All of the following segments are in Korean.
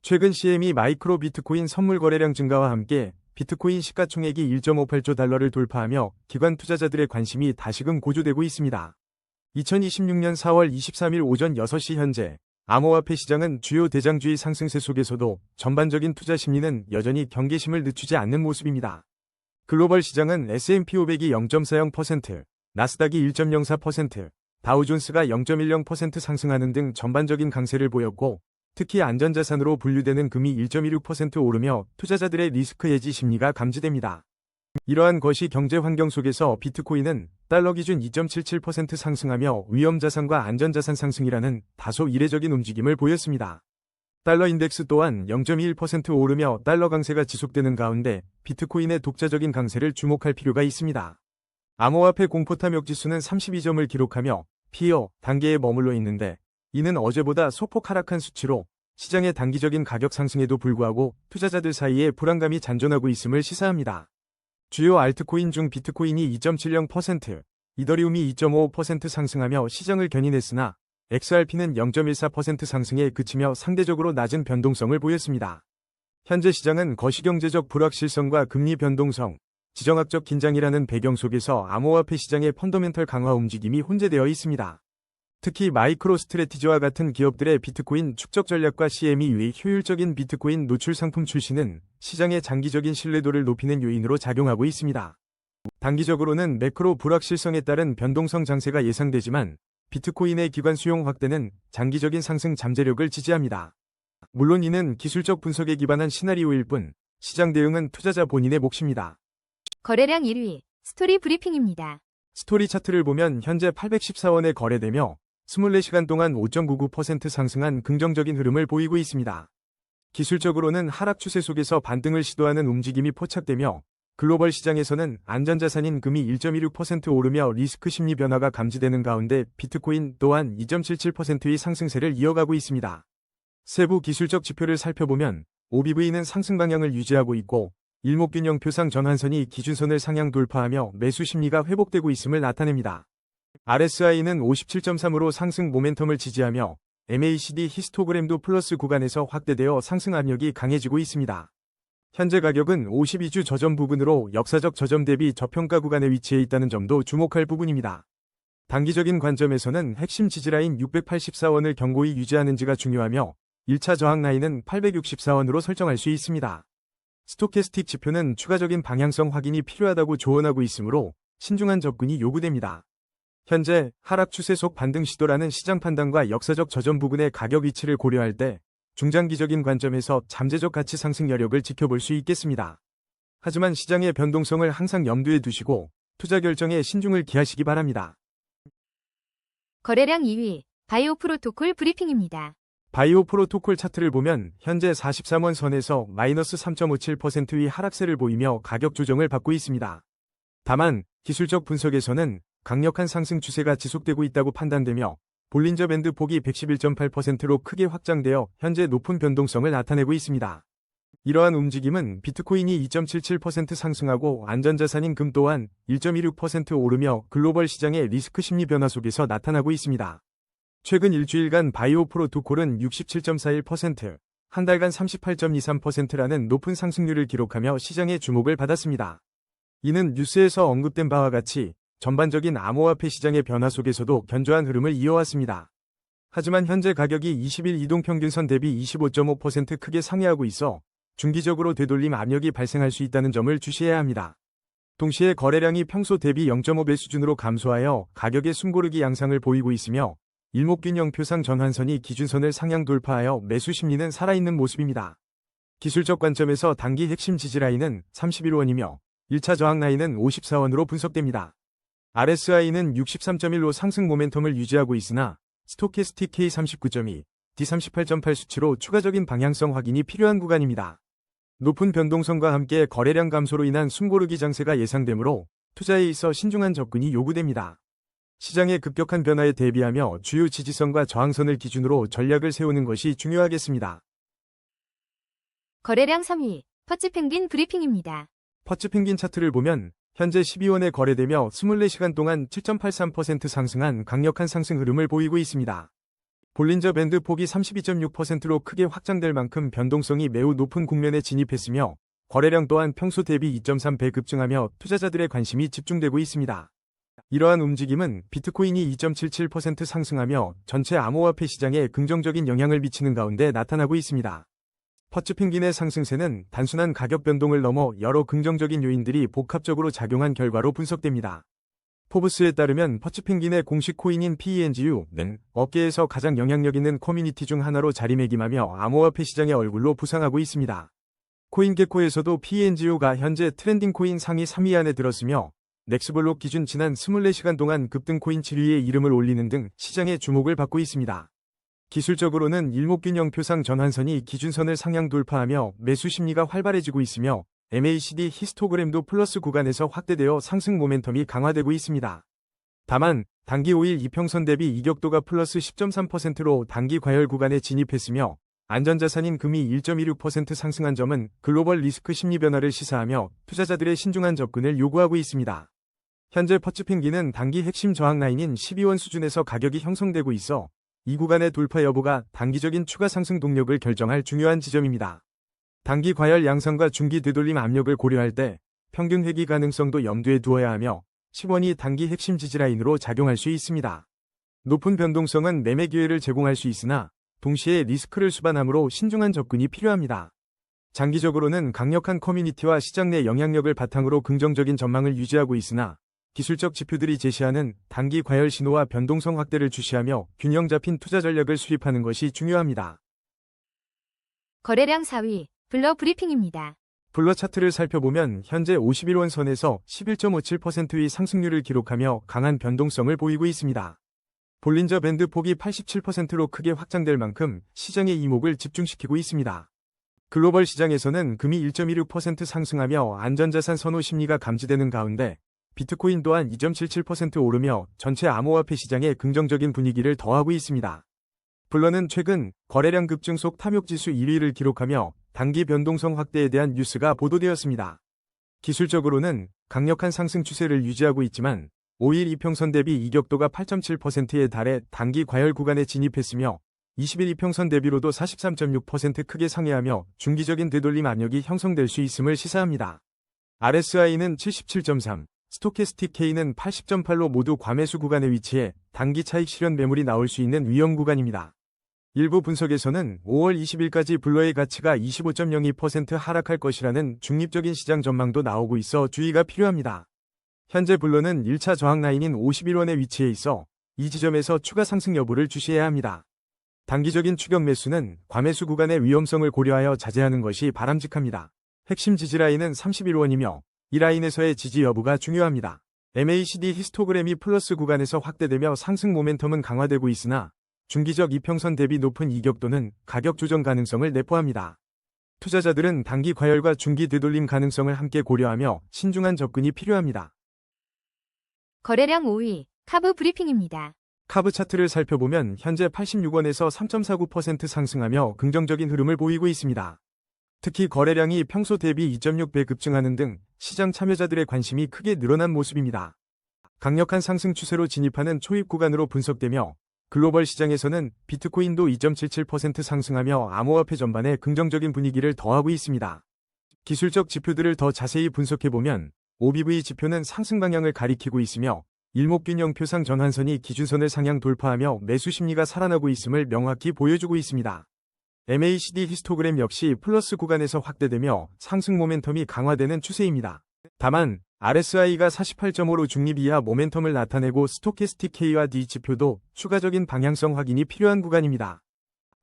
최근 CME 마이크로 비트코인 선물 거래량 증가와 함께 비트코인 시가총액이 1.58조 달러를 돌파하며 기관 투자자들의 관심이 다시금 고조되고 있습니다. 2026년 4월 23일 오전 6시 현재 암호화폐 시장은 주요 대장주의 상승세 속에서도 전반적인 투자 심리는 여전히 경계심을 늦추지 않는 모습입니다. 글로벌 시장은 S&P 500이 0.40%, 나스닥이 1.04%, 다우존스가 0.10% 상승하는 등 전반적인 강세를 보였고, 특히 안전자산으로 분류되는 금이 1.16% 오르며 투자자들의 리스크 해지 심리가 감지됩니다. 이러한 것이 경제 환경 속에서 비트코인은 달러 기준 2.77% 상승하며 위험자산과 안전자산 상승이라는 다소 이례적인 움직임을 보였습니다. 달러 인덱스 또한 0.21% 오르며 달러 강세가 지속되는 가운데 비트코인의 독자적인 강세를 주목할 필요가 있습니다. 암호화폐 공포 탐욕 지수는 32점을 기록하며 피어 단계에 머물러 있는데 이는 어제보다 소폭 하락한 수치로 시장의 단기적인 가격 상승에도 불구하고 투자자들 사이에 불안감이 잔존하고 있음을 시사합니다. 주요 알트코인 중 비트코인이 2.70%, 이더리움이 2.55% 상승하며 시장을 견인했으나 XRP는 0.14% 상승에 그치며 상대적으로 낮은 변동성을 보였습니다. 현재 시장은 거시경제적 불확실성과 금리 변동성, 지정학적 긴장이라는 배경 속에서 암호화폐 시장의 펀더멘털 강화 움직임이 혼재되어 있습니다. 특히 마이크로 스트래티지와 같은 기업들의 비트코인 축적 전략과 CME의 효율적인 비트코인 노출 상품 출시는 시장의 장기적인 신뢰도를 높이는 요인으로 작용하고 있습니다. 단기적으로는 매크로 불확실성에 따른 변동성 장세가 예상되지만 비트코인의 기관 수용 확대는 장기적인 상승 잠재력을 지지합니다. 물론 이는 기술적 분석에 기반한 시나리오일 뿐 시장 대응은 투자자 본인의 몫입니다. 거래량 1위 스토리 브리핑입니다. 스토리 차트를 보면 현재 814원에 거래되며 24시간 동안 5.99% 상승한 긍정적인 흐름을 보이고 있습니다. 기술적으로는 하락 추세 속에서 반등을 시도하는 움직임이 포착되며 글로벌 시장에서는 안전자산인 금이 1.16% 오르며 리스크 심리 변화가 감지되는 가운데 비트코인 또한 2.77%의 상승세를 이어가고 있습니다. 세부 기술적 지표를 살펴보면 OBV는 상승 방향을 유지하고 있고 일목균형 표상 전환선이 기준선을 상향 돌파하며 매수 심리가 회복되고 있음을 나타냅니다. RSI는 57.3으로 상승 모멘텀을 지지하며 MACD 히스토그램도 플러스 구간에서 확대되어 상승 압력이 강해지고 있습니다. 현재 가격은 52주 저점 부근으로 역사적 저점 대비 저평가 구간에 위치해 있다는 점도 주목할 부분입니다. 단기적인 관점에서는 핵심 지지라인 684원을 견고히 유지하는지가 중요하며 1차 저항 라인은 864원으로 설정할 수 있습니다. 스토캐스틱 지표는 추가적인 방향성 확인이 필요하다고 조언하고 있으므로 신중한 접근이 요구됩니다. 현재 하락 추세 속 반등 시도라는 시장 판단과 역사적 저점 부근의 가격 위치를 고려할 때 중장기적인 관점에서 잠재적 가치 상승 여력을 지켜볼 수 있겠습니다. 하지만 시장의 변동성을 항상 염두에 두시고 투자 결정에 신중을 기하시기 바랍니다. 거래량 2위 바이오 프로토콜 브리핑입니다. 바이오 프로토콜 차트를 보면 현재 43원 선에서 마이너스 3.57%의 하락세를 보이며 가격 조정을 받고 있습니다. 다만 기술적 분석에서는 강력한 상승 추세가 지속되고 있다고 판단되며 볼린저 밴드 폭이 111.8%로 크게 확장되어 현재 높은 변동성을 나타내고 있습니다. 이러한 움직임은 비트코인이 2.77% 상승하고 안전자산인 금 또한 1.26% 오르며 글로벌 시장의 리스크 심리 변화 속에서 나타나고 있습니다. 최근 일주일간 바이오 프로토콜은 67.41%, 한 달간 38.23%라는 높은 상승률을 기록하며 시장의 주목을 받았습니다. 이는 뉴스에서 언급된 바와 같이 전반적인 암호화폐 시장의 변화 속에서도 견조한 흐름을 이어왔습니다. 하지만 현재 가격이 20일 이동평균선 대비 25.5% 크게 상회하고 있어 중기적으로 되돌림 압력이 발생할 수 있다는 점을 주시해야 합니다. 동시에 거래량이 평소 대비 0.5배 수준으로 감소하여 가격의 숨고르기 양상을 보이고 있으며 일목균형 표상 전환선이 기준선을 상향 돌파하여 매수 심리는 살아있는 모습입니다. 기술적 관점에서 단기 핵심 지지라인은 31원이며 1차 저항 라인은 54원으로 분석됩니다. RSI는 63.1로 상승 모멘텀을 유지하고 있으나 스토캐스틱 K39.2, D38.8 수치로 추가적인 방향성 확인이 필요한 구간입니다. 높은 변동성과 함께 거래량 감소로 인한 숨고르기 장세가 예상되므로 투자에 있어 신중한 접근이 요구됩니다. 시장의 급격한 변화에 대비하며 주요 지지선과 저항선을 기준으로 전략을 세우는 것이 중요하겠습니다. 거래량 3위 퍼치펭귄 브리핑입니다. 퍼치펭귄 차트를 보면 현재 12원에 거래되며 24시간 동안 7.83% 상승한 강력한 상승 흐름을 보이고 있습니다. 볼린저 밴드 폭이 32.6%로 크게 확장될 만큼 변동성이 매우 높은 국면에 진입했으며 거래량 또한 평소 대비 2.3배 급증하며 투자자들의 관심이 집중되고 있습니다. 이러한 움직임은 비트코인이 2.77% 상승하며 전체 암호화폐 시장에 긍정적인 영향을 미치는 가운데 나타나고 있습니다. 퍼츠펭귄의 상승세는 단순한 가격 변동을 넘어 여러 긍정적인 요인들이 복합적으로 작용한 결과로 분석됩니다. 포브스에 따르면 퍼츠펭귄의 공식 코인인 PENGU는 업계에서 가장 영향력 있는 커뮤니티 중 하나로 자리매김하며 암호화폐 시장의 얼굴로 부상하고 있습니다. 코인게코에서도 PENGU가 현재 트렌딩 코인 상위 3위 안에 들었으며 넥스블록 기준 지난 24시간 동안 급등 코인 7위에 이름을 올리는 등 시장의 주목을 받고 있습니다. 기술적으로는 일목균형표상 전환선이 기준선을 상향 돌파하며 매수 심리가 활발해지고 있으며 MACD 히스토그램도 플러스 구간에서 확대되어 상승 모멘텀이 강화되고 있습니다. 다만 단기 5일 이평선 대비 이격도가 플러스 10.3%로 단기 과열 구간에 진입했으며 안전자산인 금이 1.26% 상승한 점은 글로벌 리스크 심리 변화를 시사하며 투자자들의 신중한 접근을 요구하고 있습니다. 현재 퍼츠펭귄은 단기 핵심 저항 라인인 12원 수준에서 가격이 형성되고 있어 이 구간의 돌파 여부가 단기적인 추가 상승 동력을 결정할 중요한 지점입니다. 단기 과열 양상과 중기 되돌림 압력을 고려할 때 평균 회귀 가능성도 염두에 두어야 하며 10원이 단기 핵심 지지 라인으로 작용할 수 있습니다. 높은 변동성은 매매 기회를 제공할 수 있으나 동시에 리스크를 수반하므로 신중한 접근이 필요합니다. 장기적으로는 강력한 커뮤니티와 시장 내 영향력을 바탕으로 긍정적인 전망을 유지하고 있으나 기술적 지표들이 제시하는 단기 과열 신호와 변동성 확대를 주시하며 균형 잡힌 투자 전략을 수립하는 것이 중요합니다. 거래량 4위, 블러 브리핑입니다. 블러 차트를 살펴보면 현재 51원 선에서 11.57%의 상승률을 기록하며 강한 변동성을 보이고 있습니다. 볼린저 밴드 폭이 87%로 크게 확장될 만큼 시장의 이목을 집중시키고 있습니다. 글로벌 시장에서는 금이 1.26% 상승하며 안전자산 선호 심리가 감지되는 가운데 비트코인 또한 2.77% 오르며 전체 암호화폐 시장에 긍정적인 분위기를 더하고 있습니다. 블러는 최근 거래량 급증 속 탐욕지수 1위를 기록하며 단기 변동성 확대에 대한 뉴스가 보도되었습니다. 기술적으로는 강력한 상승 추세를 유지하고 있지만 5일 이평선 대비 이격도가 8.7%에 달해 단기 과열 구간에 진입했으며 20일 이평선 대비로도 43.6% 크게 상회하며 중기적인 되돌림 압력이 형성될 수 있음을 시사합니다. RSI는 77.3, 스토캐스틱 K는 80.8로 모두 과매수 구간에 위치해 단기 차익 실현 매물이 나올 수 있는 위험 구간입니다. 일부 분석에서는 5월 20일까지 블러의 가치가 25.02% 하락할 것이라는 중립적인 시장 전망도 나오고 있어 주의가 필요합니다. 현재 블러는 1차 저항 라인인 51원에 위치해 있어 이 지점에서 추가 상승 여부를 주시해야 합니다. 단기적인 추격 매수는 과매수 구간의 위험성을 고려하여 자제하는 것이 바람직합니다. 핵심 지지 라인은 31원이며 이 라인에서의 지지 여부가 중요합니다. MACD 히스토그램이 플러스 구간에서 확대되며 상승 모멘텀은 강화되고 있으나 중기적 이평선 대비 높은 이격도는 가격 조정 가능성을 내포합니다. 투자자들은 단기 과열과 중기 되돌림 가능성을 함께 고려하며 신중한 접근이 필요합니다. 거래량 5위, 카브 브리핑입니다. 카브 차트를 살펴보면 현재 86원에서 3.49% 상승하며 긍정적인 흐름을 보이고 있습니다. 특히 거래량이 평소 대비 2.6배 급증하는 등 시장 참여자들의 관심이 크게 늘어난 모습입니다. 강력한 상승 추세로 진입하는 초입 구간으로 분석되며 글로벌 시장에서는 비트코인도 2.77% 상승하며 암호화폐 전반에 긍정적인 분위기를 더하고 있습니다. 기술적 지표들을 더 자세히 분석해보면 OBV 지표는 상승 방향을 가리키고 있으며 일목균형표상 전환선이 기준선을 상향 돌파하며 매수 심리가 살아나고 있음을 명확히 보여주고 있습니다. MACD 히스토그램 역시 플러스 구간에서 확대되며 상승 모멘텀이 강화되는 추세입니다. 다만 RSI가 48.5로 중립 이하 모멘텀을 나타내고 스토캐스틱 K와 D 지표도 추가적인 방향성 확인이 필요한 구간입니다.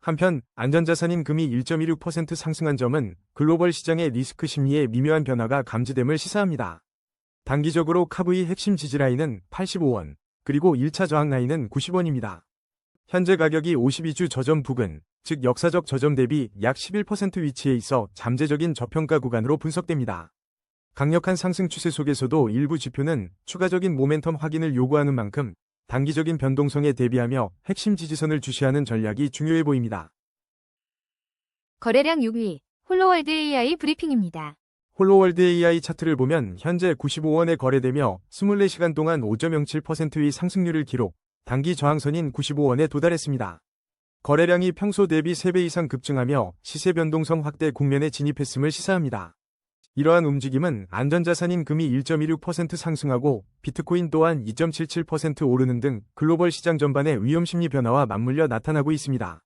한편 안전자산인 금이 1.16% 상승한 점은 글로벌 시장의 리스크 심리에 미묘한 변화가 감지됨을 시사합니다. 단기적으로 카브의 핵심 지지라인은 85원, 그리고 1차 저항 라인은 90원입니다. 현재 가격이 52주 저점 부근, 즉 역사적 저점 대비 약 11% 위치에 있어 잠재적인 저평가 구간으로 분석됩니다. 강력한 상승 추세 속에서도 일부 지표는 추가적인 모멘텀 확인을 요구하는 만큼 단기적인 변동성에 대비하며 핵심 지지선을 주시하는 전략이 중요해 보입니다. 거래량 6위, 홀로월드 AI 브리핑입니다. 홀로월드 AI 차트를 보면 현재 95원에 거래되며 24시간 동안 5.07%의 상승률을 기록, 단기 저항선인 95원에 도달했습니다. 거래량이 평소 대비 3배 이상 급증하며 시세 변동성 확대 국면에 진입했음을 시사합니다. 이러한 움직임은 안전자산인 금이 1.26% 상승하고 비트코인 또한 2.77% 오르는 등 글로벌 시장 전반의 위험심리 변화와 맞물려 나타나고 있습니다.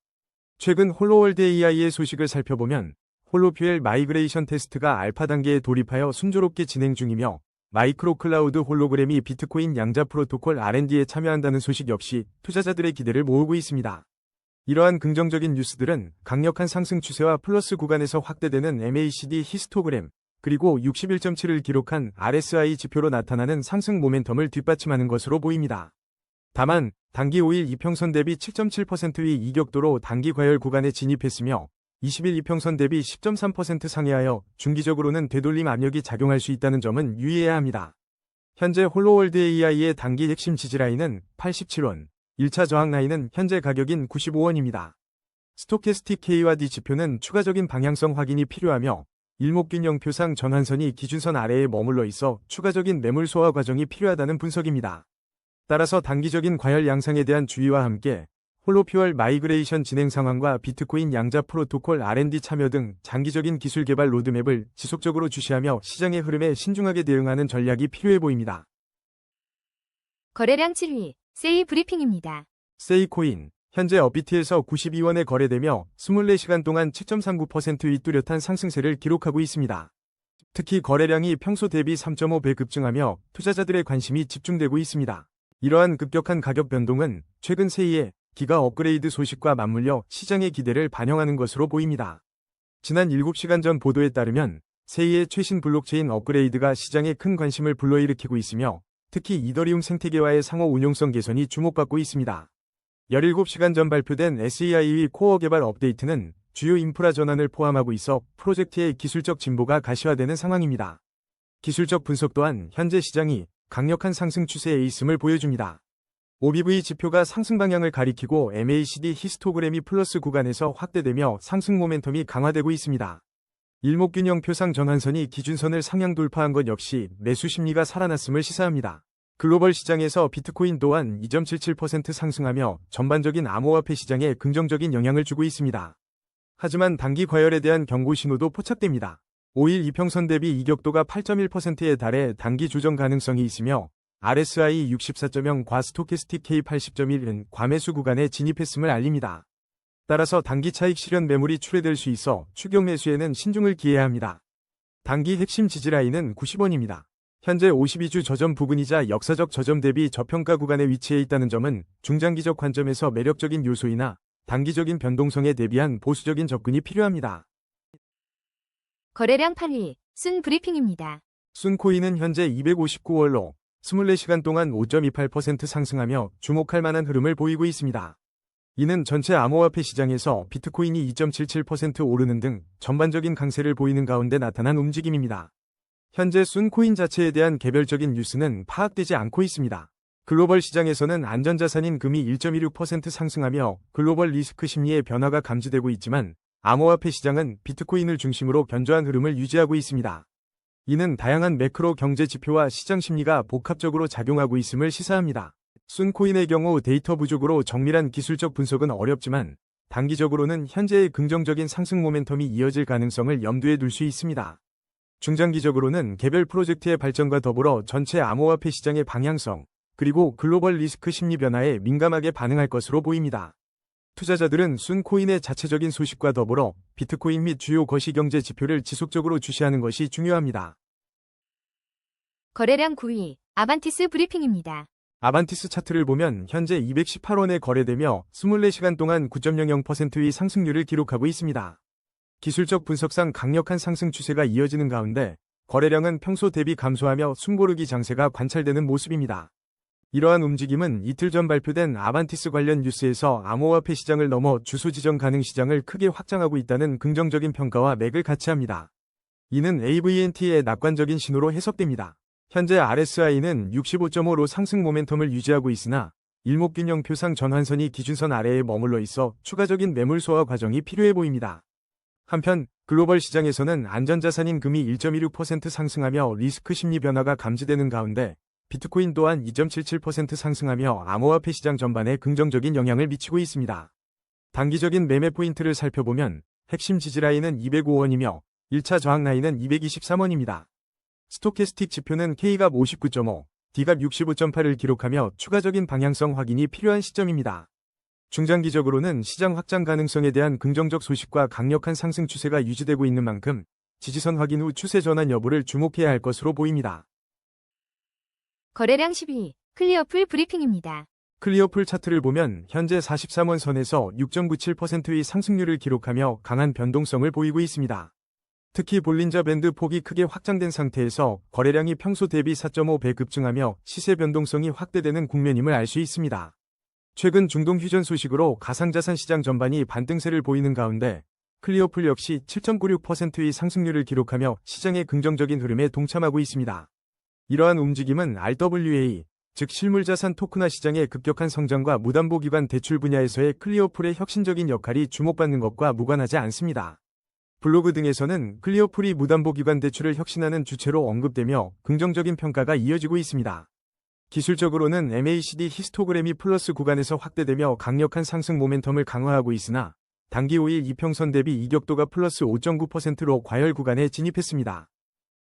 최근 홀로월드 AI의 소식을 살펴보면 홀로퓨엘 마이그레이션 테스트가 알파 단계에 돌입하여 순조롭게 진행 중이며 마이크로 클라우드 홀로그램이 비트코인 양자 프로토콜 R&D에 참여한다는 소식 역시 투자자들의 기대를 모으고 있습니다. 이러한 긍정적인 뉴스들은 강력한 상승 추세와 플러스 구간에서 확대되는 MACD 히스토그램, 그리고 61.7을 기록한 RSI 지표로 나타나는 상승 모멘텀을 뒷받침하는 것으로 보입니다. 다만 단기 5일 이평선 대비 7.7%의 이격도로 단기 과열 구간에 진입했으며 20일 이평선 대비 10.3% 상회하여 중기적으로는 되돌림 압력이 작용할 수 있다는 점은 유의해야 합니다. 현재 홀로월드 AI의 단기 핵심 지지라인은 87원, 1차 저항 라인은 현재 가격인 95원입니다. 스토캐스틱 K와 D 지표는 추가적인 방향성 확인이 필요하며 일목균형표상 전환선이 기준선 아래에 머물러 있어 추가적인 매물 소화 과정이 필요하다는 분석입니다. 따라서 단기적인 과열 양상에 대한 주의와 함께 홀로퓨얼 마이그레이션 진행 상황과 비트코인 양자 프로토콜 R&D 참여 등 장기적인 기술 개발 로드맵을 지속적으로 주시하며 시장의 흐름에 신중하게 대응하는 전략이 필요해 보입니다. 거래량 7위, 세이 브리핑입니다. 세이코인, 현재 업비트에서 92원에 거래되며 24시간 동안 7.39%의 뚜렷한 상승세를 기록하고 있습니다. 특히 거래량이 평소 대비 3.5배 급증하며 투자자들의 관심이 집중되고 있습니다. 이러한 급격한 가격 변동은 최근 세이의 기가 업그레이드 소식과 맞물려 시장의 기대를 반영하는 것으로 보입니다. 지난 7시간 전 보도에 따르면 세이의 최신 블록체인 업그레이드가 시장에 큰 관심을 불러일으키고 있으며 특히 이더리움 생태계와의 상호 운용성 개선이 주목받고 있습니다. 17시간 전 발표된 SEI의 코어 개발 업데이트는 주요 인프라 전환을 포함하고 있어 프로젝트의 기술적 진보가 가시화되는 상황입니다. 기술적 분석 또한 현재 시장이 강력한 상승 추세에 있음을 보여줍니다. OBV 지표가 상승 방향을 가리키고 MACD 히스토그램이 플러스 구간에서 확대되며 상승 모멘텀이 강화되고 있습니다. 일목균형 표상 전환선이 기준선을 상향 돌파한 것 역시 매수 심리가 살아났음을 시사합니다. 글로벌 시장에서 비트코인 또한 2.77% 상승하며 전반적인 암호화폐 시장에 긍정적인 영향을 주고 있습니다. 하지만 단기 과열에 대한 경고 신호도 포착됩니다. 5일 이평선 대비 이격도가 8.1%에 달해 단기 조정 가능성이 있으며 RSI 64.0과 스토캐스틱 K 80.1은 과매수 구간에 진입했음을 알립니다. 따라서 단기 차익 실현 매물이 출회될 수 있어 추격 매수에는 신중을 기해야 합니다. 단기 핵심 지지라인은 90원입니다. 현재 52주 저점 부근이자 역사적 저점 대비 저평가 구간에 위치해 있다는 점은 중장기적 관점에서 매력적인 요소이나 단기적인 변동성에 대비한 보수적인 접근이 필요합니다. 거래량 8위, 순 브리핑입니다. 순코인은 현재 259원로 24시간 동안 5.28% 상승하며 주목할 만한 흐름을 보이고 있습니다. 이는 전체 암호화폐 시장에서 비트코인이 2.77% 오르는 등 전반적인 강세를 보이는 가운데 나타난 움직임입니다. 현재 순코인 자체에 대한 개별적인 뉴스는 파악되지 않고 있습니다. 글로벌 시장에서는 안전자산인 금이 1.16% 상승하며 글로벌 리스크 심리의 변화가 감지되고 있지만 암호화폐 시장은 비트코인을 중심으로 견조한 흐름을 유지하고 있습니다. 이는 다양한 매크로 경제 지표와 시장 심리가 복합적으로 작용하고 있음을 시사합니다. 순코인의 경우 데이터 부족으로 정밀한 기술적 분석은 어렵지만 단기적으로는 현재의 긍정적인 상승 모멘텀이 이어질 가능성을 염두에 둘 수 있습니다. 중장기적으로는 개별 프로젝트의 발전과 더불어 전체 암호화폐 시장의 방향성, 그리고 글로벌 리스크 심리 변화에 민감하게 반응할 것으로 보입니다. 투자자들은 순코인의 자체적인 소식과 더불어 비트코인 및 주요 거시경제 지표를 지속적으로 주시하는 것이 중요합니다. 거래량 9위, 아반티스 브리핑입니다. 아반티스 차트를 보면 현재 218원에 거래되며 24시간 동안 9.00%의 상승률을 기록하고 있습니다. 기술적 분석상 강력한 상승 추세가 이어지는 가운데 거래량은 평소 대비 감소하며 숨고르기 장세가 관찰되는 모습입니다. 이러한 움직임은 이틀 전 발표된 아반티스 관련 뉴스에서 암호화폐 시장을 넘어 주소 지정 가능 시장을 크게 확장하고 있다는 긍정적인 평가와 맥을 같이합니다. 이는 AVNT의 낙관적인 신호로 해석됩니다. 현재 RSI는 65.5로 상승 모멘텀을 유지하고 있으나 일목균형 표상 전환선이 기준선 아래에 머물러 있어 추가적인 매물 소화 과정이 필요해 보입니다. 한편 글로벌 시장에서는 안전자산인 금이 1.16% 상승하며 리스크 심리 변화가 감지되는 가운데 비트코인 또한 2.77% 상승하며 암호화폐 시장 전반에 긍정적인 영향을 미치고 있습니다. 단기적인 매매 포인트를 살펴보면 핵심 지지라인은 205원이며 1차 저항 라인은 223원입니다. 스토캐스틱 지표는 K값 59.5, D값 65.8을 기록하며 추가적인 방향성 확인이 필요한 시점입니다. 중장기적으로는 시장 확장 가능성에 대한 긍정적 소식과 강력한 상승 추세가 유지되고 있는 만큼 지지선 확인 후 추세 전환 여부를 주목해야 할 것으로 보입니다. 거래량 12위, 클리어풀 브리핑입니다. 클리어풀 차트를 보면 현재 43원 선에서 6.97%의 상승률을 기록하며 강한 변동성을 보이고 있습니다. 특히 볼린저 밴드 폭이 크게 확장된 상태에서 거래량이 평소 대비 4.5배 급증하며 시세 변동성이 확대되는 국면임을 알 수 있습니다. 최근 중동 휴전 소식으로 가상자산 시장 전반이 반등세를 보이는 가운데 클리어풀 역시 7.96%의 상승률을 기록하며 시장의 긍정적인 흐름에 동참하고 있습니다. 이러한 움직임은 RWA, 즉 실물자산 토크나 시장의 급격한 성장과 무담보기관 대출 분야에서의 클리어풀의 혁신적인 역할이 주목받는 것과 무관하지 않습니다. 블로그 등에서는 클리어풀이 무담보기관 대출을 혁신하는 주체로 언급되며 긍정적인 평가가 이어지고 있습니다. 기술적으로는 MACD 히스토그램이 플러스 구간에서 확대되며 강력한 상승 모멘텀을 강화하고 있으나 단기 5일 이평선 대비 이격도가 플러스 5.9%로 과열 구간에 진입했습니다.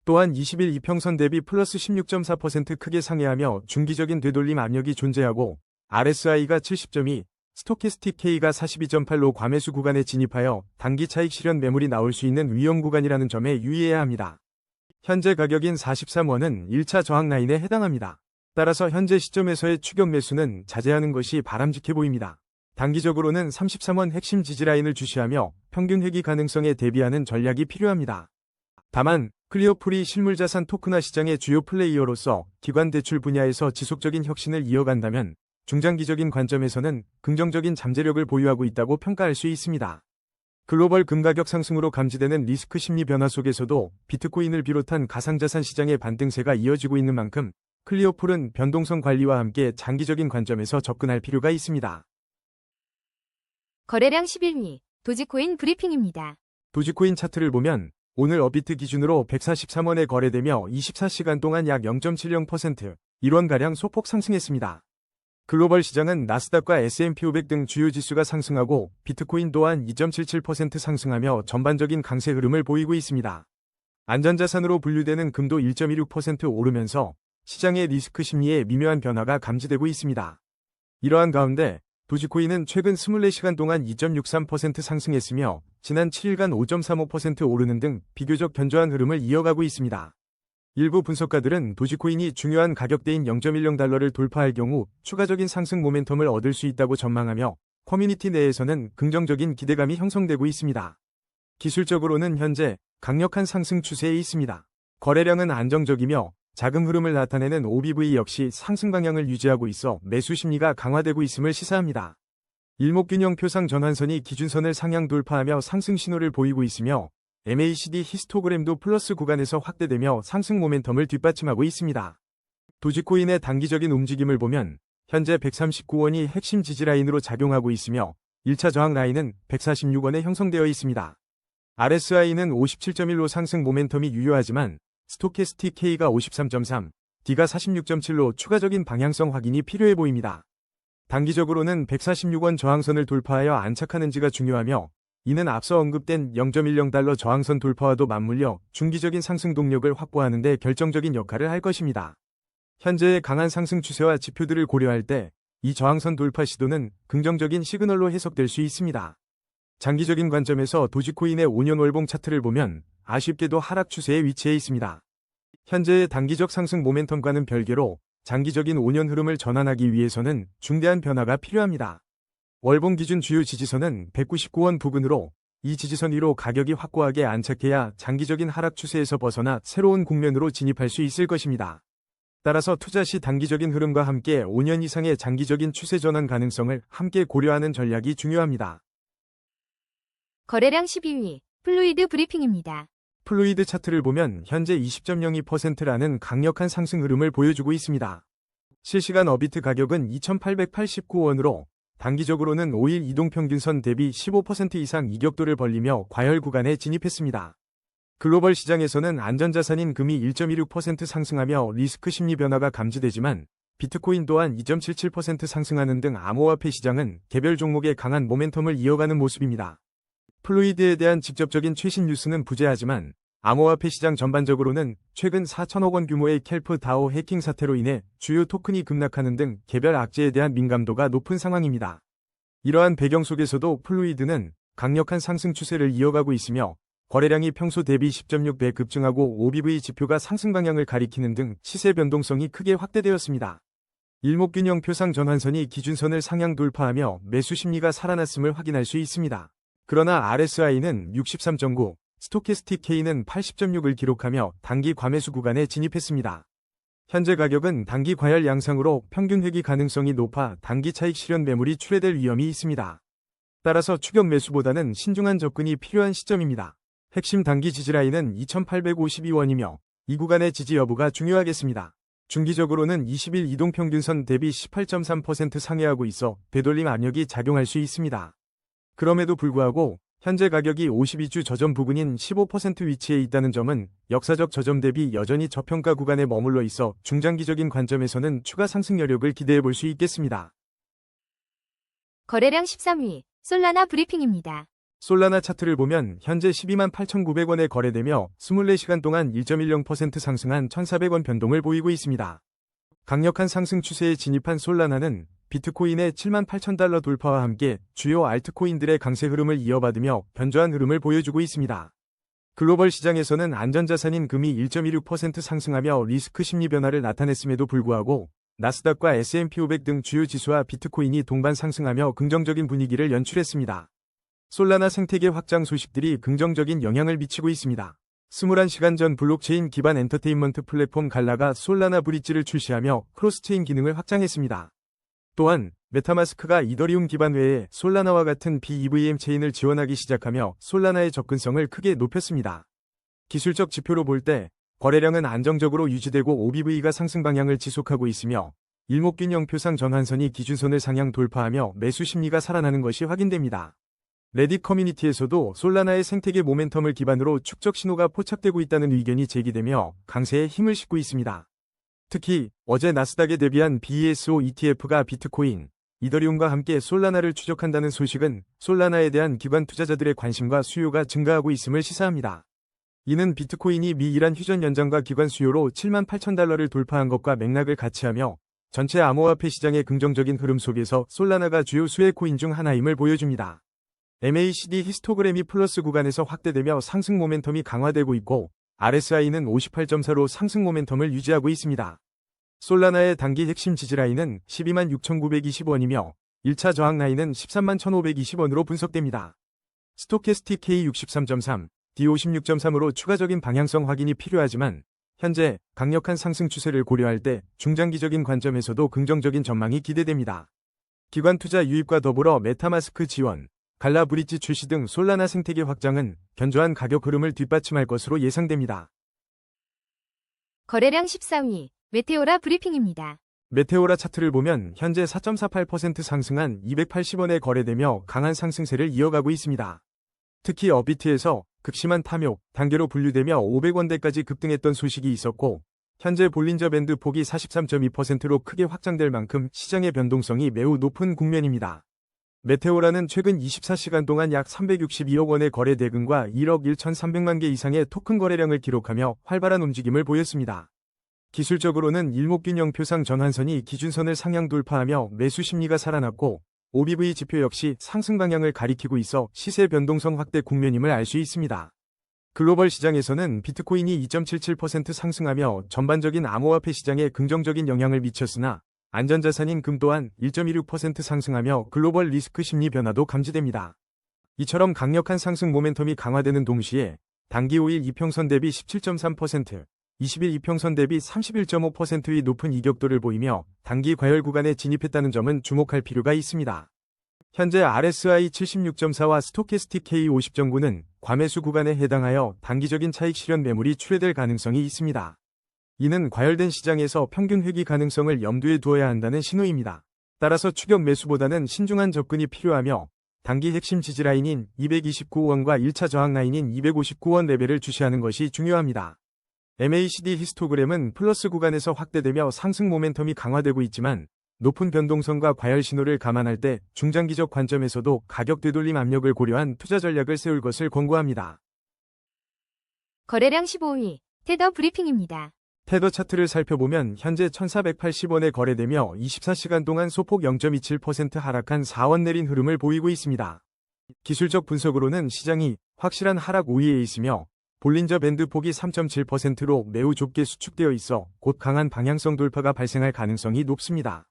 또한 20일 이평선 대비 플러스 16.4% 크게 상회하며 중기적인 되돌림 압력이 존재하고 RSI가 70.2, 스토캐스틱 K가 42.8로 과매수 구간에 진입하여 단기 차익 실현 매물이 나올 수 있는 위험 구간이라는 점에 유의해야 합니다. 현재 가격인 43원은 1차 저항 라인에 해당합니다. 따라서 현재 시점에서의 추격 매수는 자제하는 것이 바람직해 보입니다. 단기적으로는 33원 핵심 지지라인을 주시하며 평균 회귀 가능성에 대비하는 전략이 필요합니다. 다만 클리어풀이 실물자산 토크나 시장의 주요 플레이어로서 기관 대출 분야에서 지속적인 혁신을 이어간다면 중장기적인 관점에서는 긍정적인 잠재력을 보유하고 있다고 평가할 수 있습니다. 글로벌 금가격 상승으로 감지되는 리스크 심리 변화 속에서도 비트코인을 비롯한 가상자산 시장의 반등세가 이어지고 있는 만큼 클리어풀은 변동성 관리와 함께 장기적인 관점에서 접근할 필요가 있습니다. 거래량 11위, 도지코인 브리핑입니다. 도지코인 차트를 보면 오늘 업비트 기준으로 143원에 거래되며 24시간 동안 약 0.70%, 1원가량 소폭 상승했습니다. 글로벌 시장은 나스닥과 S&P 500 등 주요 지수가 상승하고 비트코인 또한 2.77% 상승하며 전반적인 강세 흐름을 보이고 있습니다. 안전자산으로 분류되는 금도 1.26% 오르면서 시장의 리스크 심리에 미묘한 변화가 감지되고 있습니다. 이러한 가운데 도지코인은 최근 24시간 동안 2.63% 상승했으며 지난 7일간 5.35% 오르는 등 비교적 견조한 흐름을 이어가고 있습니다. 일부 분석가들은 도지코인이 중요한 가격대인 0.10달러를 돌파할 경우 추가적인 상승 모멘텀을 얻을 수 있다고 전망하며 커뮤니티 내에서는 긍정적인 기대감이 형성되고 있습니다. 기술적으로는 현재 강력한 상승 추세에 있습니다. 거래량은 안정적이며 자금 흐름을 나타내는 OBV 역시 상승 방향을 유지하고 있어 매수 심리가 강화되고 있음을 시사합니다. 일목균형 표상 전환선이 기준선을 상향 돌파하며 상승 신호를 보이고 있으며 MACD 히스토그램도 플러스 구간에서 확대되며 상승 모멘텀을 뒷받침하고 있습니다. 도지코인의 단기적인 움직임을 보면 현재 139원이 핵심 지지라인으로 작용하고 있으며 1차 저항 라인은 146원에 형성되어 있습니다. RSI는 57.1로 상승 모멘텀이 유효하지만 스토캐스틱 K가 53.3, D가 46.7로 추가적인 방향성 확인이 필요해 보입니다. 단기적으로는 146원 저항선을 돌파하여 안착하는지가 중요하며 이는 앞서 언급된 0.10달러 저항선 돌파와도 맞물려 중기적인 상승 동력을 확보하는 데 결정적인 역할을 할 것입니다. 현재의 강한 상승 추세와 지표들을 고려할 때 이 저항선 돌파 시도는 긍정적인 시그널로 해석될 수 있습니다. 장기적인 관점에서 도지코인의 5년 월봉 차트를 보면 아쉽게도 하락 추세에 위치해 있습니다. 현재의 단기적 상승 모멘텀과는 별개로 장기적인 5년 흐름을 전환하기 위해서는 중대한 변화가 필요합니다. 월봉 기준 주요 지지선은 199원 부근으로 이 지지선 위로 가격이 확고하게 안착해야 장기적인 하락 추세에서 벗어나 새로운 국면으로 진입할 수 있을 것입니다. 따라서 투자 시 단기적인 흐름과 함께 5년 이상의 장기적인 추세 전환 가능성을 함께 고려하는 전략이 중요합니다. 거래량 12위, 플루이드 브리핑입니다. 플루이드 차트를 보면 현재 20.02%라는 강력한 상승 흐름을 보여주고 있습니다. 실시간 업비트 가격은 2,889원으로 단기적으로는 5일 이동평균선 대비 15% 이상 이격도를 벌리며 과열 구간에 진입했습니다. 글로벌 시장에서는 안전자산인 금이 1.26% 상승하며 리스크 심리 변화가 감지되지만 비트코인 또한 2.77% 상승하는 등 암호화폐 시장은 개별 종목의 강한 모멘텀을 이어가는 모습입니다. 플루이드에 대한 직접적인 최신 뉴스는 부재하지만 암호화폐 시장 전반적으로는 최근 4천억 원 규모의 켈프 다오 해킹 사태로 인해 주요 토큰이 급락하는 등 개별 악재에 대한 민감도가 높은 상황입니다. 이러한 배경 속에서도 플루이드는 강력한 상승 추세를 이어가고 있으며 거래량이 평소 대비 10.6배 급증하고 OBV 지표가 상승 방향을 가리키는 등 시세 변동성이 크게 확대되었습니다. 일목균형 표상 전환선이 기준선을 상향 돌파하며 매수 심리가 살아났음을 확인할 수 있습니다. 그러나 RSI는 63.9, 스토캐스틱 K는 80.6을 기록하며 단기 과매수 구간에 진입했습니다. 현재 가격은 단기 과열 양상으로 평균 회귀 가능성이 높아 단기 차익 실현 매물이 출회될 위험이 있습니다. 따라서 추격 매수보다는 신중한 접근이 필요한 시점입니다. 핵심 단기 지지라인은 2852원이며 이 구간의 지지 여부가 중요하겠습니다. 중기적으로는 20일 이동평균선 대비 18.3% 상회하고 있어 되돌림 압력이 작용할 수 있습니다. 그럼에도 불구하고 현재 가격이 52주 저점 부근인 15% 위치에 있다는 점은 역사적 저점 대비 여전히 저평가 구간에 머물러 있어 중장기적인 관점에서는 추가 상승 여력을 기대해 볼 수 있겠습니다. 거래량 13위, 솔라나 브리핑입니다. 솔라나 차트를 보면 현재 12만 8,900원에 거래되며 24시간 동안 1.10% 상승한 1,400원 변동을 보이고 있습니다. 강력한 상승 추세에 진입한 솔라나는 비트코인의 7만 8천 달러 돌파와 함께 주요 알트코인들의 강세 흐름을 이어받으며 견조한 흐름을 보여주고 있습니다. 글로벌 시장에서는 안전자산인 금이 1.16% 상승하며 리스크 심리 변화를 나타냈음에도 불구하고 나스닥과 S&P 500 등 주요 지수와 비트코인이 동반 상승하며 긍정적인 분위기를 연출했습니다. 솔라나 생태계 확장 소식들이 긍정적인 영향을 미치고 있습니다. 21시간 전 블록체인 기반 엔터테인먼트 플랫폼 갈라가 솔라나 브릿지를 출시하며 크로스체인 기능을 확장했습니다. 또한 메타마스크가 이더리움 기반 외에 솔라나와 같은 BEVM 체인을 지원하기 시작하며 솔라나의 접근성을 크게 높였습니다. 기술적 지표로 볼 때 거래량은 안정적으로 유지되고 OBV가 상승 방향을 지속하고 있으며 일목균형 표상 전환선이 기준선을 상향 돌파하며 매수 심리가 살아나는 것이 확인됩니다. 레딧 커뮤니티에서도 솔라나의 생태계 모멘텀을 기반으로 축적 신호가 포착되고 있다는 의견이 제기되며 강세에 힘을 싣고 있습니다. 특히 어제 나스닥에 대비한 BESO ETF가 비트코인, 이더리움과 함께 솔라나를 추적한다는 소식은 솔라나에 대한 기관 투자자들의 관심과 수요가 증가하고 있음을 시사합니다. 이는 비트코인이 미 이란 휴전 연장과 기관 수요로 7만 8천 달러를 돌파한 것과 맥락을 같이하며 전체 암호화폐 시장의 긍정적인 흐름 속에서 솔라나가 주요 수혜 코인 중 하나임을 보여줍니다. MACD 히스토그램이 플러스 구간에서 확대되며 상승 모멘텀이 강화되고 있고 RSI는 58.4로 상승 모멘텀을 유지하고 있습니다. 솔라나의 단기 핵심 지지라인은 12만 6,920원이며 1차 저항 라인은 13만 1,520원으로 분석됩니다. 스토캐스틱 K 63.3, D 56.3으로 추가적인 방향성 확인이 필요하지만 현재 강력한 상승 추세를 고려할 때 중장기적인 관점에서도 긍정적인 전망이 기대됩니다. 기관 투자 유입과 더불어 메타마스크 지원, 갈라 브릿지 출시 등 솔라나 생태계 확장은 견조한 가격 흐름을 뒷받침할 것으로 예상됩니다. 거래량 14위, 메테오라 브리핑입니다. 메테오라 차트를 보면 현재 4.48% 상승한 280원에 거래되며 강한 상승세를 이어가고 있습니다. 특히 업비트에서 극심한 탐욕, 단계로 분류되며 500원대까지 급등했던 소식이 있었고 현재 볼린저 밴드 폭이 43.2%로 크게 확장될 만큼 시장의 변동성이 매우 높은 국면입니다. 메테오라는 최근 24시간 동안 약 362억 원의 거래 대금과 1억 1,300만 개 이상의 토큰 거래량을 기록하며 활발한 움직임을 보였습니다. 기술적으로는 일목균형 표상 전환선이 기준선을 상향 돌파하며 매수 심리가 살아났고 OBV 지표 역시 상승 방향을 가리키고 있어 시세 변동성 확대 국면임을 알 수 있습니다. 글로벌 시장에서는 비트코인이 2.77% 상승하며 전반적인 암호화폐 시장에 긍정적인 영향을 미쳤으나 안전자산인 금 또한 1.16% 상승하며 글로벌 리스크 심리 변화도 감지됩니다. 이처럼 강력한 상승 모멘텀이 강화되는 동시에 단기 5일 이평선 대비 17.3%, 20일 이평선 대비 31.5%의 높은 이격도를 보이며 단기 과열 구간에 진입했다는 점은 주목할 필요가 있습니다. 현재 RSI 76.4와 스토캐스틱 K 50.9는 과매수 구간에 해당하여 단기적인 차익 실현 매물이 출회될 가능성이 있습니다. 이는 과열된 시장에서 평균 회귀 가능성을 염두에 두어야 한다는 신호입니다. 따라서 추격 매수보다는 신중한 접근이 필요하며 단기 핵심 지지라인인 229원과 1차 저항 라인인 259원 레벨을 주시하는 것이 중요합니다. MACD 히스토그램은 플러스 구간에서 확대되며 상승 모멘텀이 강화되고 있지만 높은 변동성과 과열 신호를 감안할 때 중장기적 관점에서도 가격 되돌림 압력을 고려한 투자 전략을 세울 것을 권고합니다. 거래량 15위, 테더 브리핑입니다. 테더 차트를 살펴보면 현재 1480원에 거래되며 24시간 동안 소폭 0.27% 하락한 4원 내린 흐름을 보이고 있습니다. 기술적 분석으로는 시장이 확실한 하락 우위에 있으며 볼린저 밴드 폭이 3.7%로 매우 좁게 수축되어 있어 곧 강한 방향성 돌파가 발생할 가능성이 높습니다.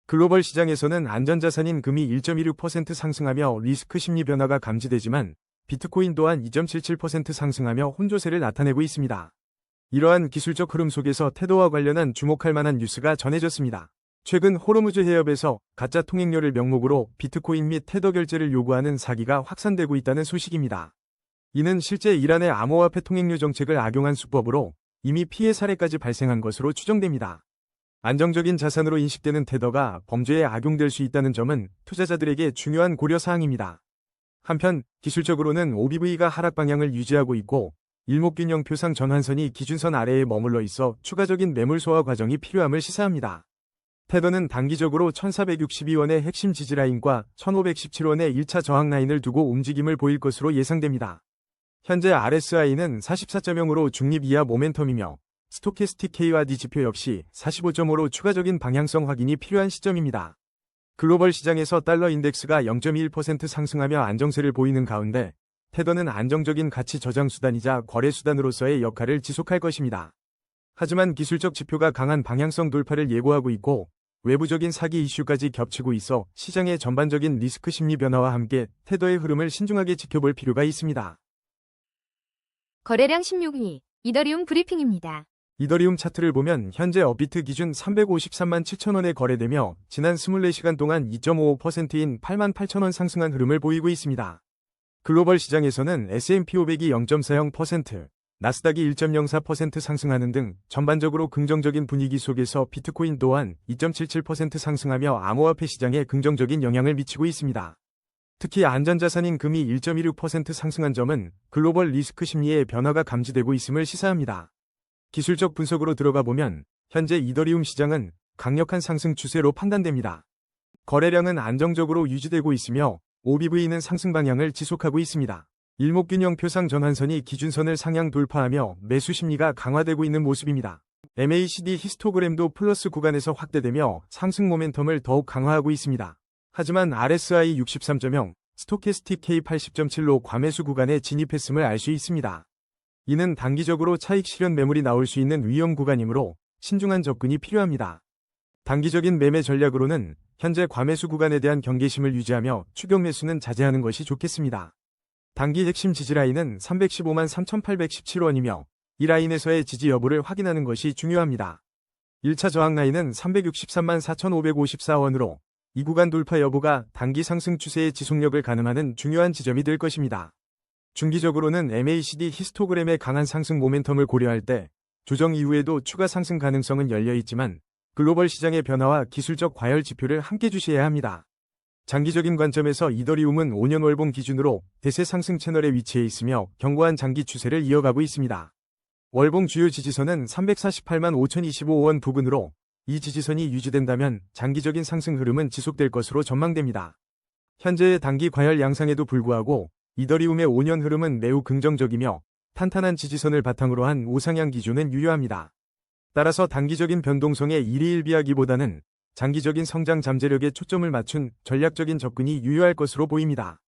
글로벌 시장에서는 안전자산인 금이 1.26% 상승하며 리스크 심리 변화가 감지되지만 비트코인 또한 2.77% 상승하며 혼조세를 나타내고 있습니다. 이러한 기술적 흐름 속에서 테더와 관련한 주목할 만한 뉴스가 전해졌습니다. 최근 호르무즈 해협에서 가짜 통행료를 명목으로 비트코인 및 테더 결제를 요구하는 사기가 확산되고 있다는 소식입니다. 이는 실제 이란의 암호화폐 통행료 정책을 악용한 수법으로 이미 피해 사례까지 발생한 것으로 추정됩니다. 안정적인 자산으로 인식되는 테더가 범죄에 악용될 수 있다는 점은 투자자들에게 중요한 고려사항입니다. 한편 기술적으로는 OBV가 하락 방향을 유지하고 있고 일목균형 표상 전환선이 기준선 아래에 머물러 있어 추가적인 매물 소화 과정이 필요함을 시사합니다. 테더는 단기적으로 1462원의 핵심 지지라인과 1517원의 1차 저항 라인을 두고 움직임을 보일 것으로 예상됩니다. 현재 RSI는 44.0으로 중립 이하 모멘텀이며 스토캐스틱 KYD 지표 역시 45.5로 추가적인 방향성 확인이 필요한 시점입니다. 글로벌 시장에서 달러 인덱스가 0.1% 상승하며 안정세를 보이는 가운데 테더는 안정적인 가치 저장 수단이자 거래 수단으로서의 역할을 지속할 것입니다. 하지만 기술적 지표가 강한 방향성 돌파를 예고하고 있고 외부적인 사기 이슈까지 겹치고 있어 시장의 전반적인 리스크 심리 변화와 함께 테더의 흐름을 신중하게 지켜볼 필요가 있습니다. 거래량 16위, 이더리움 브리핑입니다. 이더리움 차트를 보면 현재 업비트 기준 353만 7천원에 거래되며 지난 24시간 동안 2.55%인 8만 8천원 상승한 흐름을 보이고 있습니다. 글로벌 시장에서는 S&P 500이 0.40%, 나스닥이 1.04% 상승하는 등 전반적으로 긍정적인 분위기 속에서 비트코인 또한 2.77% 상승하며 암호화폐 시장에 긍정적인 영향을 미치고 있습니다. 특히 안전자산인 금이 1.26% 상승한 점은 글로벌 리스크 심리의 변화가 감지되고 있음을 시사합니다. 기술적 분석으로 들어가 보면 현재 이더리움 시장은 강력한 상승 추세로 판단됩니다. 거래량은 안정적으로 유지되고 있으며 OBV는 상승 방향을 지속하고 있습니다. 일목균형 표상 전환선이 기준선을 상향 돌파하며 매수 심리가 강화되고 있는 모습입니다. MACD 히스토그램도 플러스 구간에서 확대되며 상승 모멘텀을 더욱 강화하고 있습니다. 하지만 RSI 63.0, 스토캐스틱 K 80.7로 과매수 구간에 진입했음을 알 수 있습니다. 이는 단기적으로 차익 실현 매물이 나올 수 있는 위험 구간이므로 신중한 접근이 필요합니다. 단기적인 매매 전략으로는 현재 과매수 구간에 대한 경계심을 유지하며 추격 매수는 자제하는 것이 좋겠습니다. 단기 핵심 지지라인은 315만 3,817원이며 이 라인에서의 지지 여부를 확인하는 것이 중요합니다. 1차 저항 라인은 363만 4,554원으로 이 구간 돌파 여부가 단기 상승 추세의 지속력을 가늠하는 중요한 지점이 될 것입니다. 중기적으로는 MACD 히스토그램의 강한 상승 모멘텀을 고려할 때 조정 이후에도 추가 상승 가능성은 열려 있지만 글로벌 시장의 변화와 기술적 과열 지표를 함께 주시해야 합니다. 장기적인 관점에서 이더리움은 5년 월봉 기준으로 대세 상승 채널에 위치해 있으며 견고한 장기 추세를 이어가고 있습니다. 월봉 주요 지지선은 348만 5,025원 부근으로 이 지지선이 유지된다면 장기적인 상승 흐름은 지속될 것으로 전망됩니다. 현재의 단기 과열 양상에도 불구하고 이더리움의 5년 흐름은 매우 긍정적이며 탄탄한 지지선을 바탕으로 한 우상향 기조는 유효합니다. 따라서 단기적인 변동성에 일희일비하기보다는 장기적인 성장 잠재력에 초점을 맞춘 전략적인 접근이 유효할 것으로 보입니다.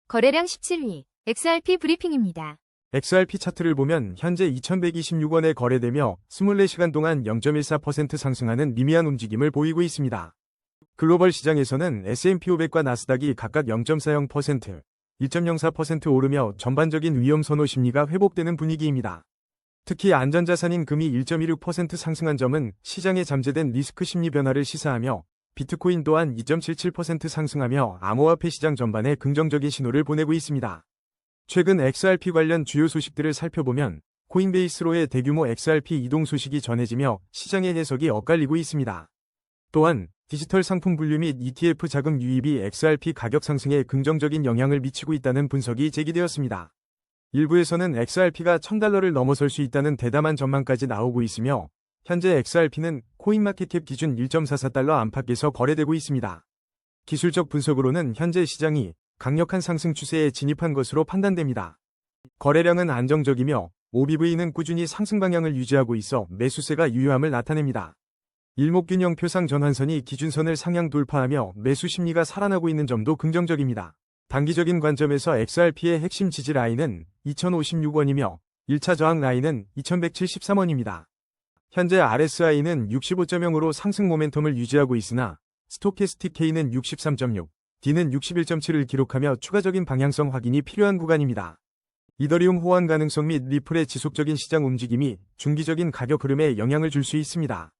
거래량 17위, XRP 브리핑입니다. XRP 차트를 보면 현재 2,126원에 거래되며 24시간 동안 0.14% 상승하는 미미한 움직임을 보이고 있습니다. 글로벌 시장에서는 S&P 500과 나스닥이 각각 0.40%, 1.04% 오르며 전반적인 위험 선호 심리가 회복되는 분위기입니다. 특히 안전자산인 금이 1.26% 상승한 점은 시장에 잠재된 리스크 심리 변화를 시사하며 비트코인 또한 2.77% 상승하며 암호화폐 시장 전반에 긍정적인 신호를 보내고 있습니다. 최근 XRP 관련 주요 소식들을 살펴보면 코인베이스로의 대규모 XRP 이동 소식이 전해지며 시장의 해석이 엇갈리고 있습니다. 또한 디지털 상품 분류 및 ETF 자금 유입이 XRP 가격 상승에 긍정적인 영향을 미치고 있다는 분석이 제기되었습니다. 일부에서는 XRP가 1000달러를 넘어설 수 있다는 대담한 전망까지 나오고 있으며 현재 XRP는 코인마켓캡 기준 1.44달러 안팎에서 거래되고 있습니다. 기술적 분석으로는 현재 시장이 강력한 상승 추세에 진입한 것으로 판단됩니다. 거래량은 안정적이며 OBV는 꾸준히 상승 방향을 유지하고 있어 매수세가 유효함을 나타냅니다. 일목균형 표상 전환선이 기준선을 상향 돌파하며 매수 심리가 살아나고 있는 점도 긍정적입니다. 단기적인 관점에서 XRP의 핵심 지지 라인은 2056원이며 1차 저항 라인은 2173원입니다. 현재 RSI는 65.0으로 상승 모멘텀을 유지하고 있으나 스토캐스틱 K는 63.6, D는 61.7을 기록하며 추가적인 방향성 확인이 필요한 구간입니다. 이더리움 호환 가능성 및 리플의 지속적인 시장 움직임이 중기적인 가격 흐름에 영향을 줄 수 있습니다.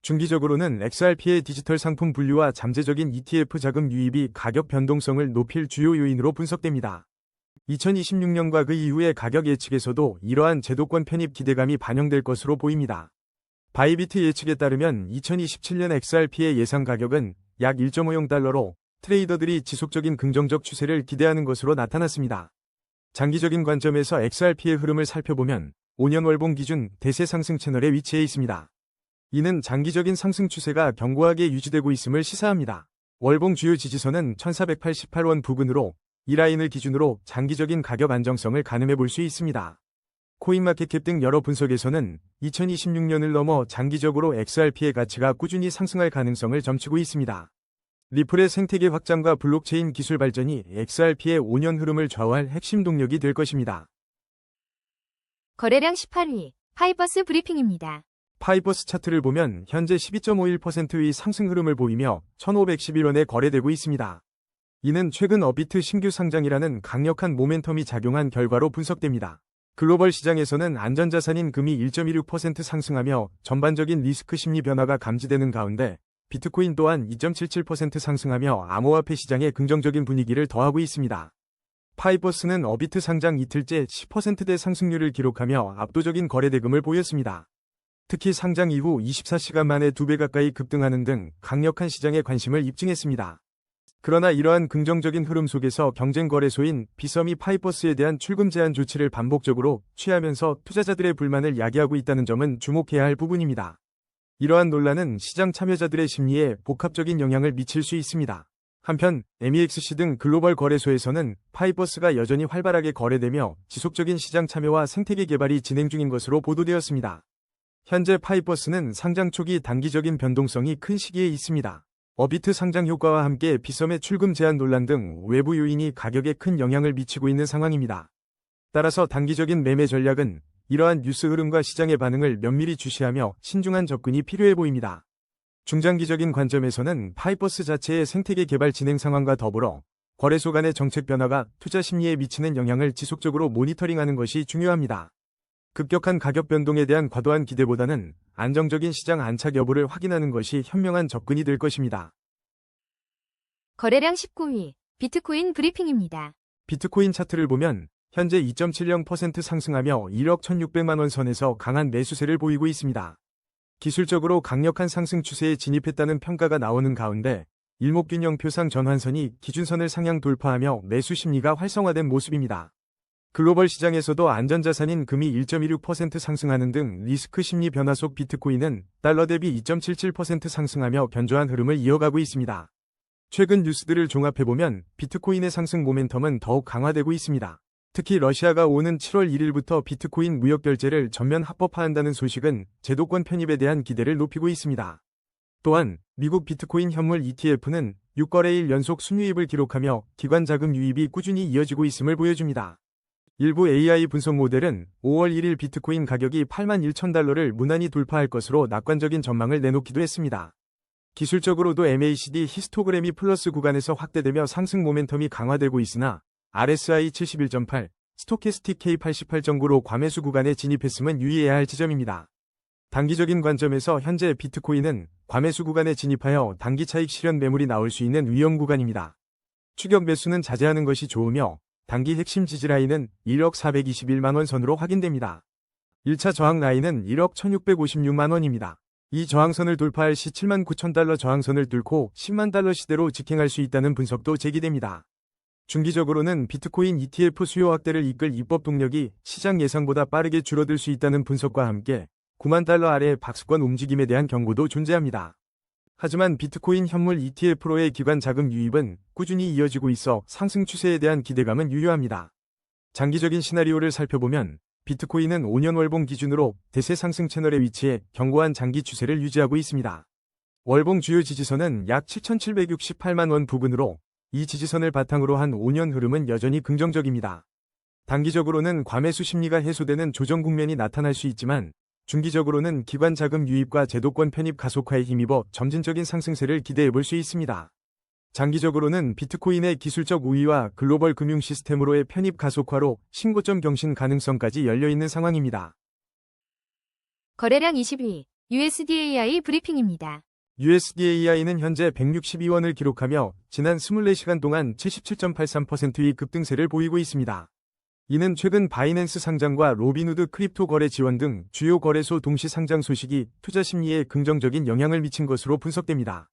중기적으로는 XRP의 디지털 상품 분류와 잠재적인 ETF 자금 유입이 가격 변동성을 높일 주요 요인으로 분석됩니다. 2026년과 그 이후의 가격 예측에서도 이러한 제도권 편입 기대감이 반영될 것으로 보입니다. 바이비트 예측에 따르면 2027년 XRP의 예상 가격은 약 1.50달러로 트레이더들이 지속적인 긍정적 추세를 기대하는 것으로 나타났습니다. 장기적인 관점에서 XRP의 흐름을 살펴보면 5년 월봉 기준 대세 상승 채널에 위치해 있습니다. 이는 장기적인 상승 추세가 견고하게 유지되고 있음을 시사합니다. 월봉 주요 지지선은 1488원 부근으로 이 라인을 기준으로 장기적인 가격 안정성을 가늠해 볼 수 있습니다. 코인마켓캡 등 여러 분석에서는 2026년을 넘어 장기적으로 XRP의 가치가 꾸준히 상승할 가능성을 점치고 있습니다. 리플의 생태계 확장과 블록체인 기술 발전이 XRP의 5년 흐름을 좌우할 핵심 동력이 될 것입니다. 거래량 18위, 파이버스 브리핑입니다. 파이버스 차트를 보면 현재 12.51%의 상승 흐름을 보이며 1511원에 거래되고 있습니다. 이는 최근 업비트 신규 상장이라는 강력한 모멘텀이 작용한 결과로 분석됩니다. 글로벌 시장에서는 안전자산인 금이 1.26% 상승하며 전반적인 리스크 심리 변화가 감지되는 가운데 비트코인 또한 2.77% 상승하며 암호화폐 시장에 긍정적인 분위기를 더하고 있습니다. 파이버스는 업비트 상장 이틀째 10%대 상승률을 기록하며 압도적인 거래 대금을 보였습니다. 특히 상장 이후 24시간 만에 2배 가까이 급등하는 등 강력한 시장에 관심을 입증했습니다. 그러나 이러한 긍정적인 흐름 속에서 경쟁 거래소인 비썸이 파이버스에 대한 출금 제한 조치를 반복적으로 취하면서 투자자들의 불만을 야기하고 있다는 점은 주목해야 할 부분입니다. 이러한 논란은 시장 참여자들의 심리에 복합적인 영향을 미칠 수 있습니다. 한편 MEXC 등 글로벌 거래소에서는 파이버스가 여전히 활발하게 거래되며 지속적인 시장 참여와 생태계 개발이 진행 중인 것으로 보도되었습니다. 현재 파이버스는 상장 초기 단기적인 변동성이 큰 시기에 있습니다. 업비트 상장 효과와 함께 비썸의 출금 제한 논란 등 외부 요인이 가격에 큰 영향을 미치고 있는 상황입니다. 따라서 단기적인 매매 전략은 이러한 뉴스 흐름과 시장의 반응을 면밀히 주시하며 신중한 접근이 필요해 보입니다. 중장기적인 관점에서는 파이버스 자체의 생태계 개발 진행 상황과 더불어 거래소 간의 정책 변화가 투자 심리에 미치는 영향을 지속적으로 모니터링하는 것이 중요합니다. 급격한 가격 변동에 대한 과도한 기대보다는 안정적인 시장 안착 여부를 확인하는 것이 현명한 접근이 될 것입니다. 거래량 19위, 비트코인 브리핑입니다. 비트코인 차트를 보면 현재 2.70% 상승하며 1억 1600만 원 선에서 강한 매수세를 보이고 있습니다. 기술적으로 강력한 상승 추세에 진입했다는 평가가 나오는 가운데 일목균형 표상 전환선이 기준선을 상향 돌파하며 매수 심리가 활성화된 모습입니다. 글로벌 시장에서도 안전자산인 금이 1.26% 상승하는 등 리스크 심리 변화 속 비트코인은 달러 대비 2.77% 상승하며 견조한 흐름을 이어가고 있습니다. 최근 뉴스들을 종합해보면 비트코인의 상승 모멘텀은 더욱 강화되고 있습니다. 특히 러시아가 오는 7월 1일부터 비트코인 무역 결제를 전면 합법화한다는 소식은 제도권 편입에 대한 기대를 높이고 있습니다. 또한 미국 비트코인 현물 ETF는 6거래일 연속 순유입을 기록하며 기관 자금 유입이 꾸준히 이어지고 있음을 보여줍니다. 일부 AI 분석 모델은 5월 1일 비트코인 가격이 81,000달러를 무난히 돌파할 것으로 낙관적인 전망을 내놓기도 했습니다. 기술적으로도 MACD 히스토그램이 플러스 구간에서 확대되며 상승 모멘텀이 강화되고 있으나 RSI 71.8, 스토캐스틱 K 88.9로 과매수 구간에 진입했음은 유의해야 할 지점입니다. 단기적인 관점에서 현재 비트코인은 과매수 구간에 진입하여 단기 차익 실현 매물이 나올 수 있는 위험 구간입니다. 추격 매수는 자제하는 것이 좋으며 단기 핵심 지지 라인은 1억 421만 원 선으로 확인됩니다. 1차 저항 라인은 1억 1656만 원입니다. 이 저항선을 돌파할 시 79,000달러 저항선을 뚫고 10만 달러 시대로 직행할 수 있다는 분석도 제기됩니다. 중기적으로는 비트코인 ETF 수요 확대를 이끌 입법 동력이 시장 예상보다 빠르게 줄어들 수 있다는 분석과 함께 9만 달러 아래의 박스권 움직임에 대한 경고도 존재합니다. 하지만 비트코인 현물 ETF로의 기관 자금 유입은 꾸준히 이어지고 있어 상승 추세에 대한 기대감은 유효합니다. 장기적인 시나리오를 살펴보면 비트코인은 5년 월봉 기준으로 대세 상승 채널에 위치해 견고한 장기 추세를 유지하고 있습니다. 월봉 주요 지지선은 약 7,768만 원 부근으로 이 지지선을 바탕으로 한 5년 흐름은 여전히 긍정적입니다. 단기적으로는 과매수 심리가 해소되는 조정 국면이 나타날 수 있지만 중기적으로는 기관 자금 유입과 제도권 편입 가속화에 힘입어 점진적인 상승세를 기대해 볼 수 있습니다. 장기적으로는 비트코인의 기술적 우위와 글로벌 금융 시스템으로의 편입 가속화로 신고점 경신 가능성까지 열려있는 상황입니다. 거래량 20위, USDAI 브리핑입니다. USDAI는 현재 162원을 기록하며 지난 24시간 동안 77.83%의 급등세를 보이고 있습니다. 이는 최근 바이낸스 상장과 로빈후드 크립토 거래 지원 등 주요 거래소 동시 상장 소식이 투자 심리에 긍정적인 영향을 미친 것으로 분석됩니다.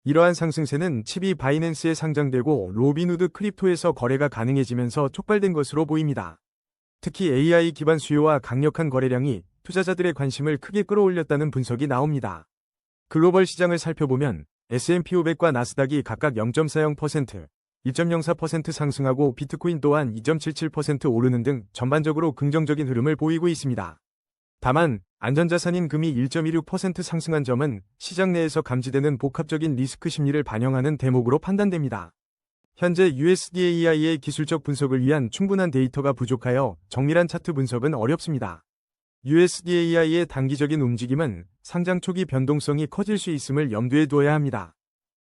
이러한 상승세는 칩이 바이낸스에 상장되고 로빈후드 크립토에서 거래가 가능해지면서 촉발된 것으로 보입니다. 특히 AI 기반 수요와 강력한 거래량이 투자자들의 관심을 크게 끌어올렸다는 분석이 나옵니다. 글로벌 시장을 살펴보면 S&P 500과 나스닥이 각각 0.40%, 1.04% 상승하고 비트코인 또한 2.77% 오르는 등 전반적으로 긍정적인 흐름을 보이고 있습니다. 다만 안전자산인 금이 1.26% 상승한 점은 시장 내에서 감지되는 복합적인 리스크 심리를 반영하는 대목으로 판단됩니다. 현재 USDAI의 기술적 분석을 위한 충분한 데이터가 부족하여 정밀한 차트 분석은 어렵습니다. USDAI의 단기적인 움직임은 상장 초기 변동성이 커질 수 있음을 염두에 두어야 합니다.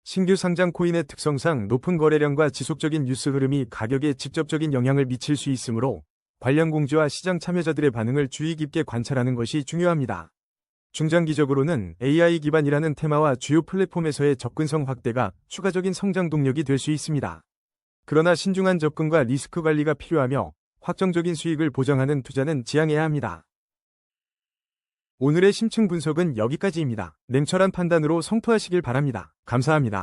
신규 상장 코인의 특성상 높은 거래량과 지속적인 뉴스 흐름이 가격에 직접적인 영향을 미칠 수 있으므로 관련 공지와 시장 참여자들의 반응을 주의 깊게 관찰하는 것이 중요합니다. 중장기적으로는 AI 기반이라는 테마와 주요 플랫폼에서의 접근성 확대가 추가적인 성장 동력이 될 수 있습니다. 그러나 신중한 접근과 리스크 관리가 필요하며 확정적인 수익을 보장하는 투자는 지양해야 합니다. 오늘의 심층 분석은 여기까지입니다. 냉철한 판단으로 성투하시길 바랍니다. 감사합니다.